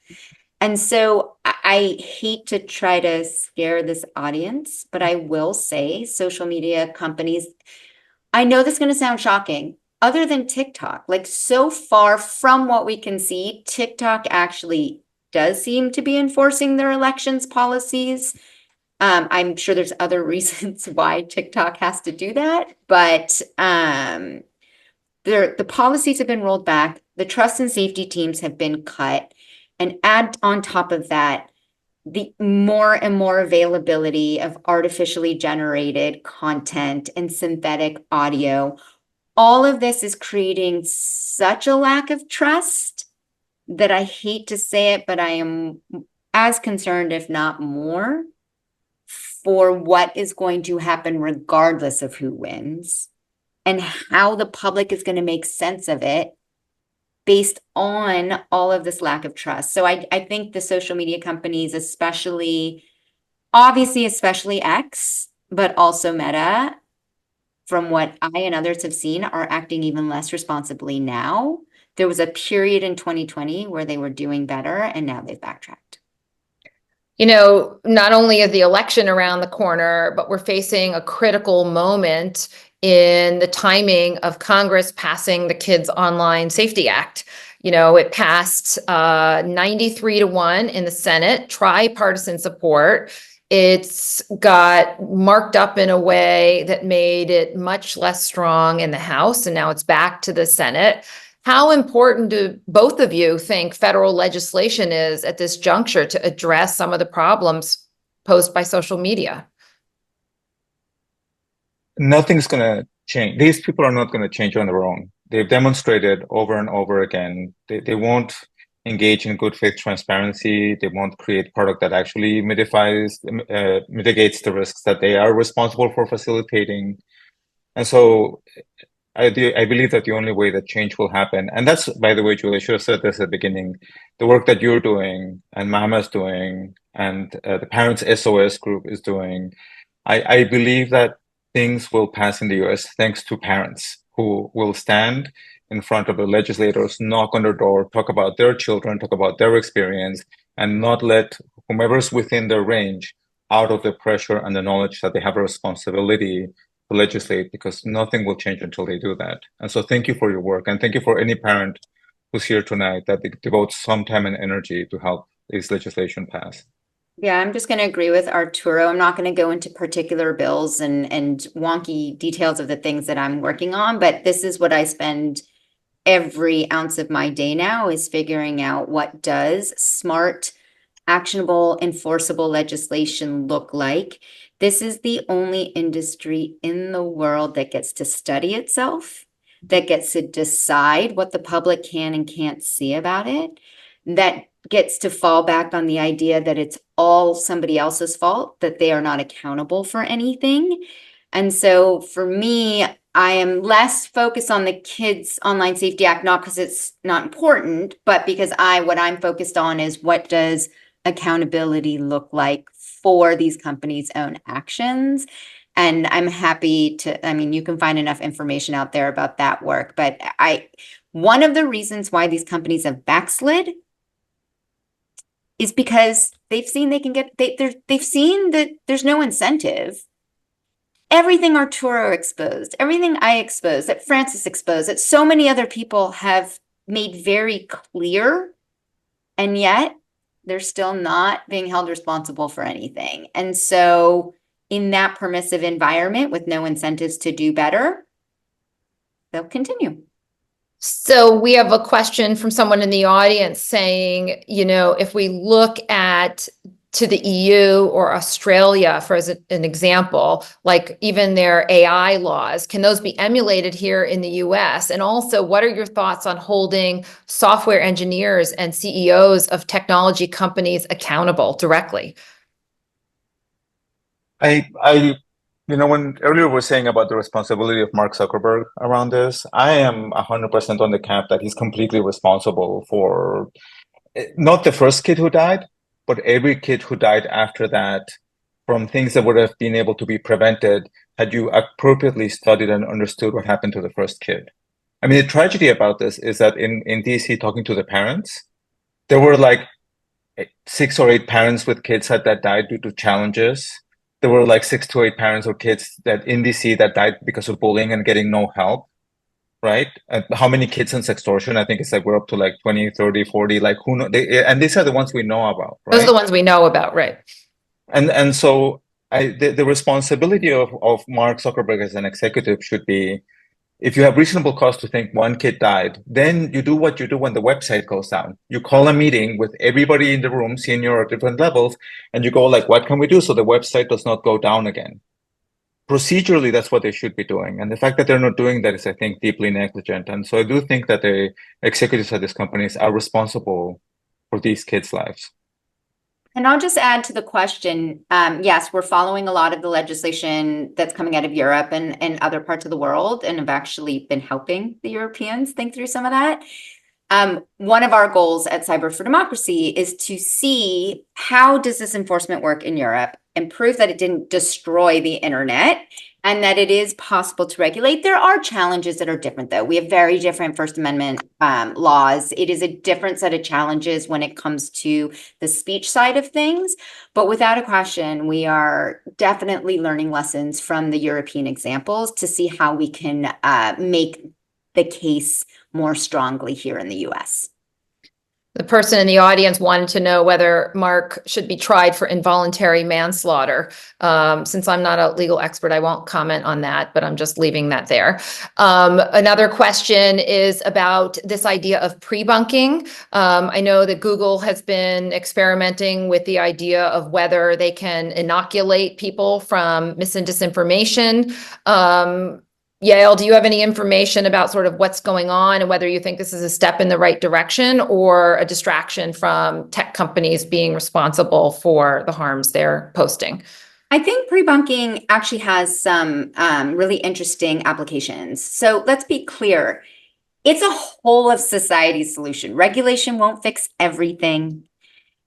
And so I hate to try to scare this audience, but I will say social media companies, I know this is going to sound shocking, other than TikTok, so far from what we can see, TikTok actually does seem to be enforcing their elections policies. I'm sure there's other reasons why TikTok has to do that, but the policies have been rolled back. The trust and safety teams have been cut. And add on top of that, the more and more availability of artificially generated content and synthetic audio, all of this is creating such a lack of trust that I hate to say it, but I am as concerned, if not more, for what is going to happen regardless of who wins and how the public is going to make sense of it based on all of this lack of trust. So I think the social media companies, especially X, but also Meta, from what I and others have seen, are acting even less responsibly now. There was a period in 2020 where they were doing better, and now they've backtracked. You know, not only is the election around the corner, but we're facing a critical moment in the timing of Congress passing the Kids Online Safety Act. You know, it passed 93-1 in the Senate, tripartisan support. It's got marked up in a way that made it much less strong in the House, and now it's back to the Senate. How important do both of you think federal legislation is at this juncture to address some of the problems posed by social media? Nothing's going to change. These people are not going to change on their own. They've demonstrated over and over again. They won't engage in good faith transparency. They won't create product that actually mitigates the risks that they are responsible for facilitating. And so I believe that the only way that change will happen, and that's, by the way, Julie, I should have said this at the beginning, the work that you're doing and Mama's doing and the Parents SOS group is doing, I believe that things will pass in the US thanks to parents who will stand in front of the legislators, knock on their door, talk about their children, talk about their experience, and not let whomever's within their range out of the pressure and the knowledge that they have a responsibility to legislate, because nothing will change until they do that. And so thank you for your work, and thank you for any parent who's here tonight that devotes some time and energy to help this legislation pass. Yeah, I'm just going to agree with Arturo. I'm not going to go into particular bills and wonky details of the things that I'm working on, but this is what I spend every ounce of my day now, is figuring out what does smart, actionable, enforceable legislation look like. This is the only industry in the world that gets to study itself, that gets to decide what the public can and can't see about it, that gets to fall back on the idea that it's all somebody else's fault, that they are not accountable for anything. And so for me, I am less focused on the Kids Online Safety Act, not because it's not important, but because what I'm focused on is, what does accountability look like for these companies' own actions? And I'm happy to, I mean, you can find enough information out there about that work, but one of the reasons why these companies have backslid is because they've seen they've seen that there's no incentive. Everything Arturo exposed, everything I exposed, that Francis exposed, that so many other people have made very clear, and yet they're still not being held responsible for anything. And so in that permissive environment with no incentives to do better, they'll continue. So we have a question from someone in the audience saying, you know, if we look to the EU or Australia for as an example, like even their AI laws, can those be emulated here in the US? And also, what are your thoughts on holding software engineers and CEOs of technology companies accountable directly? When earlier we were saying about the responsibility of Mark Zuckerberg around this, I am 100% on the camp that he's completely responsible for not the first kid who died, but every kid who died after that, from things that would have been able to be prevented had you appropriately studied and understood what happened to the first kid. I mean, the tragedy about this is that in DC, talking to the parents, there were like 6 or 8 parents with kids that died due to challenges. There were like 6 to 8 parents or kids that in DC that died because of bullying and getting no help, right? And how many kids in sextortion? I think it's like we're up to like 20, 30, 40, like who knows? And these are the ones we know about, right? Those are the ones we know about, right? And so the responsibility of Mark Zuckerberg as an executive should be, if you have reasonable cause to think one kid died, then you do what you do when the website goes down. You call a meeting with everybody in the room, senior at different levels, and you go like, what can we do so the website does not go down again? Procedurally, that's what they should be doing. And the fact that they're not doing that is, I think, deeply negligent. And so I do think that the executives at these companies are responsible for these kids' lives. And I'll just add to the question, yes, we're following a lot of the legislation that's coming out of Europe and other parts of the world, and have actually been helping the Europeans think through some of that. One of our goals at Cyber for Democracy is to see how does this enforcement work in Europe and prove that it didn't destroy the internet and that it is possible to regulate. There are challenges that are different, though. We have very different First Amendment laws. It is a different set of challenges when it comes to the speech side of things. But without a question, we are definitely learning lessons from the European examples to see how we can make the case more strongly here in the US. The person in the audience wanted to know whether Mark should be tried for involuntary manslaughter. Since I'm not a legal expert, I won't comment on that, but I'm just leaving that there. Another question is about this idea of pre-bunking. I know that Google has been experimenting with the idea of whether they can inoculate people from mis and disinformation. Yael, do you have any information about sort of what's going on and whether you think this is a step in the right direction or a distraction from tech companies being responsible for the harms they're posting? I think pre-bunking actually has some really interesting applications. So let's be clear. It's a whole of society solution. Regulation won't fix everything.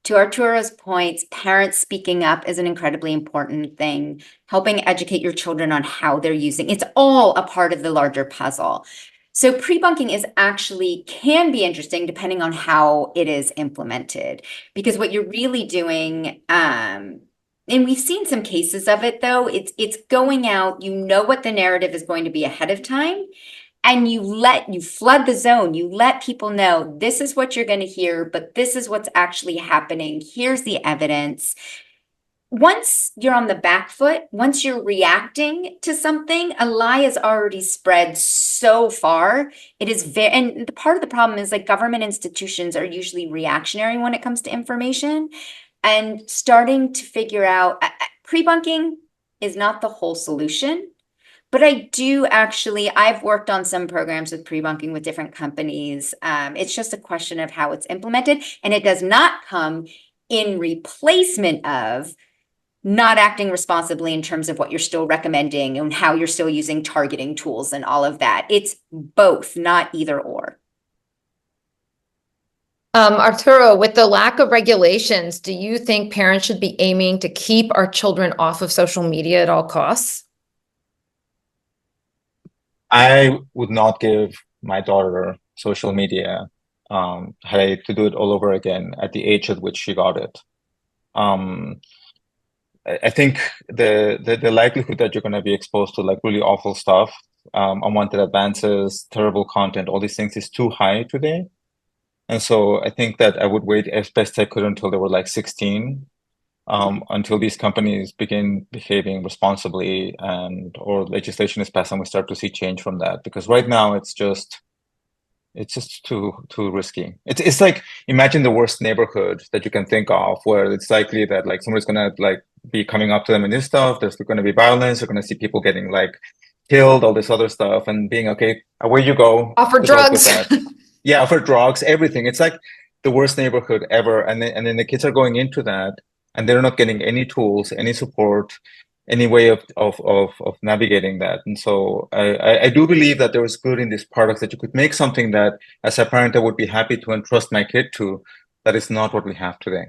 To Arturo's points, parents speaking up is an incredibly important thing. Helping educate your children on how they're using, it's all a part of the larger puzzle. So pre-bunking is actually can be interesting depending on how it is implemented, because what you're really doing, and we've seen some cases of it though, it's going out, you know what the narrative is going to be ahead of time. And you flood the zone. You let people know this is what you're going to hear, but this is what's actually happening. Here's the evidence. Once you're on the back foot, once you're reacting to something, a lie is already spread so far. It is and the part of the problem is like government institutions are usually reactionary when it comes to information, and starting to figure out pre-bunking is not the whole solution. But I've worked on some programs with pre-bunking with different companies. It's just a question of how it's implemented. And it does not come in replacement of not acting responsibly in terms of what you're still recommending and how you're still using targeting tools and all of that. It's both, not either or. Arturo, with the lack of regulations, do you think parents should be aiming to keep our children off of social media at all costs? I would not give my daughter social media had I to do it all over again at the age at which she got it. I think the likelihood that you're going to be exposed to like really awful stuff, unwanted advances, terrible content, all these things is too high today. And so I think that I would wait as best I could until they were like 16. Until these companies begin behaving responsibly or legislation is passed and we start to see change from that. Because right now it's just too risky. It's like, imagine the worst neighborhood that you can think of where it's likely that like somebody's gonna like be coming up to them in this stuff. There's going to be violence. They're going to see people getting like killed, all this other stuff, and being okay, away you go. Offer drugs. Yeah, offer drugs, everything. It's like the worst neighborhood ever. And then the kids are going into that and they're not getting any tools, any support, any way of navigating that. And so I do believe that there is good in these products, that you could make something that as a parent I would be happy to entrust my kid to. That is not what we have today.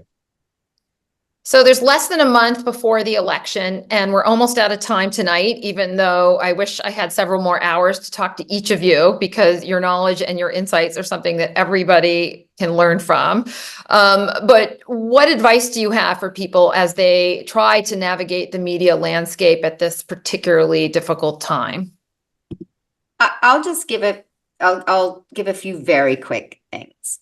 So there's less than a month before the election, and we're almost out of time tonight, even though I wish I had several more hours to talk to each of you, because your knowledge and your insights are something that everybody can learn from. But what advice do you have for people as they try to navigate the media landscape at this particularly difficult time? I'll give a few very quick things.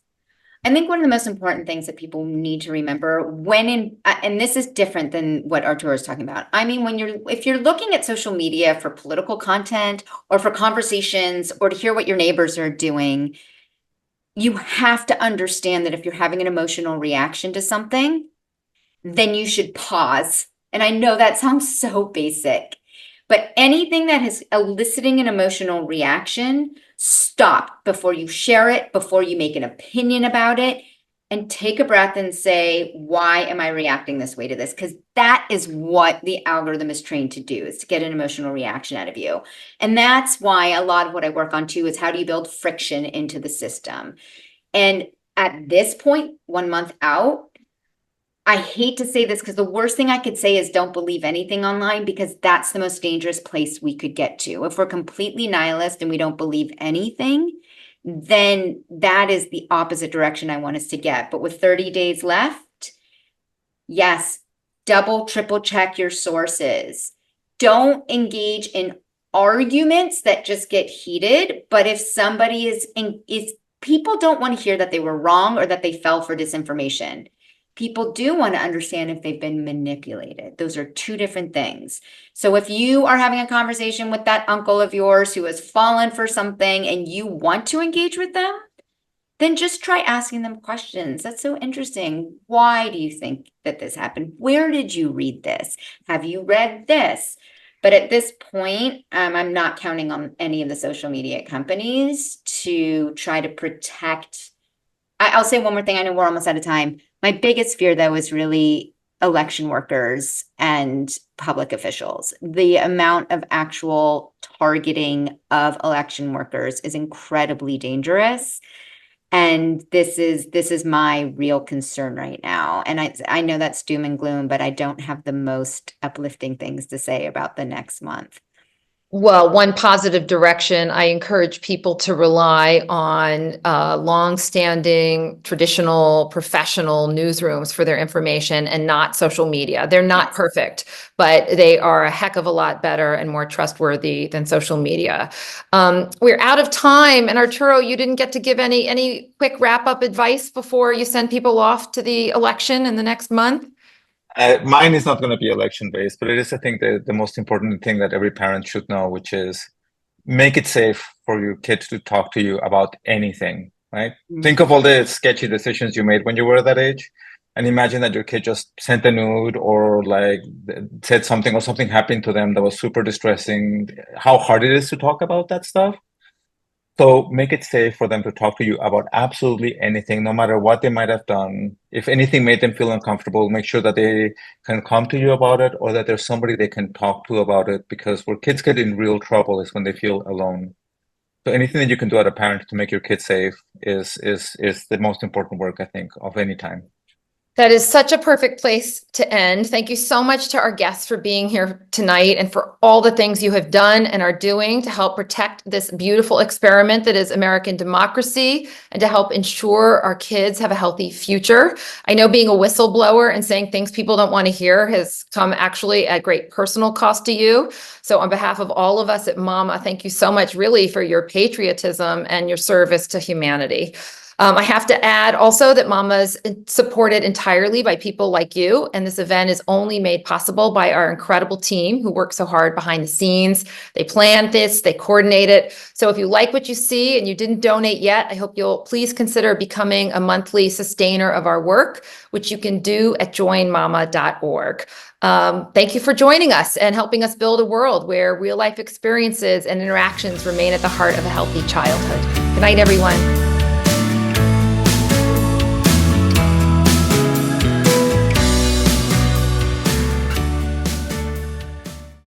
I think one of the most important things that people need to remember and this is different than what Arturo is talking about. I mean, if you're looking at social media for political content or for conversations or to hear what your neighbors are doing, you have to understand that if you're having an emotional reaction to something, then you should pause. And I know that sounds so basic, but anything that is eliciting an emotional reaction, stop before you share it, before you make an opinion about it, and take a breath and say, why am I reacting this way to this? Because that is what the algorithm is trained to do, is to get an emotional reaction out of you. And that's why a lot of what I work on too is how do you build friction into the system? And at this point, 1 month out, I hate to say this because the worst thing I could say is don't believe anything online, because that's the most dangerous place we could get to. If we're completely nihilist and we don't believe anything, then that is the opposite direction I want us to get. But with 30 days left, yes, double, triple check your sources. Don't engage in arguments that just get heated. But if somebody is people don't want to hear that they were wrong or that they fell for disinformation. People do want to understand if they've been manipulated. Those are two different things. So if you are having a conversation with that uncle of yours who has fallen for something and you want to engage with them, then just try asking them questions. That's so interesting. Why do you think that this happened? Where did you read this? Have you read this? But at this point, I'm not counting on any of the social media companies to try to protect. I'll say one more thing. I know we're almost out of time. My biggest fear, though, is really election workers and public officials. The amount of actual targeting of election workers is incredibly dangerous. And this is my real concern right now. And I know that's doom and gloom, but I don't have the most uplifting things to say about the next month. Well, one positive direction, I encourage people to rely on long-standing, traditional, professional newsrooms for their information and not social media. They're not perfect, but they are a heck of a lot better and more trustworthy than social media. We're out of time. And Arturo, you didn't get to give any quick wrap-up advice before you send people off to the election in the next month? Mine is not going to be election based, but it is, I think, the most important thing that every parent should know, which is make it safe for your kids to talk to you about anything, right? Think of all the sketchy decisions you made when you were that age, and imagine that your kid just sent a nude or like said something or something happened to them that was super distressing, how hard it is to talk about that stuff. So make it safe for them to talk to you about absolutely anything, no matter what they might have done. If anything made them feel uncomfortable, make sure that they can come to you about it or that there's somebody they can talk to about it, because where kids get in real trouble is when they feel alone. So anything that you can do as a parent to make your kids safe is the most important work, I think, of any time. That is such a perfect place to end. Thank you so much to our guests for being here tonight and for all the things you have done and are doing to help protect this beautiful experiment that is American democracy and to help ensure our kids have a healthy future. I know being a whistleblower and saying things people don't want to hear has come actually at great personal cost to you. So on behalf of all of us at Mama, thank you so much really for your patriotism and your service to humanity. I have to add also that Mama's supported entirely by people like you, and this event is only made possible by our incredible team who work so hard behind the scenes. They planned this, they coordinate it. So if you like what you see and you didn't donate yet, I hope you'll please consider becoming a monthly sustainer of our work, which you can do at joinmama.org. Thank you for joining us and helping us build a world where real life experiences and interactions remain at the heart of a healthy childhood. Good night, everyone.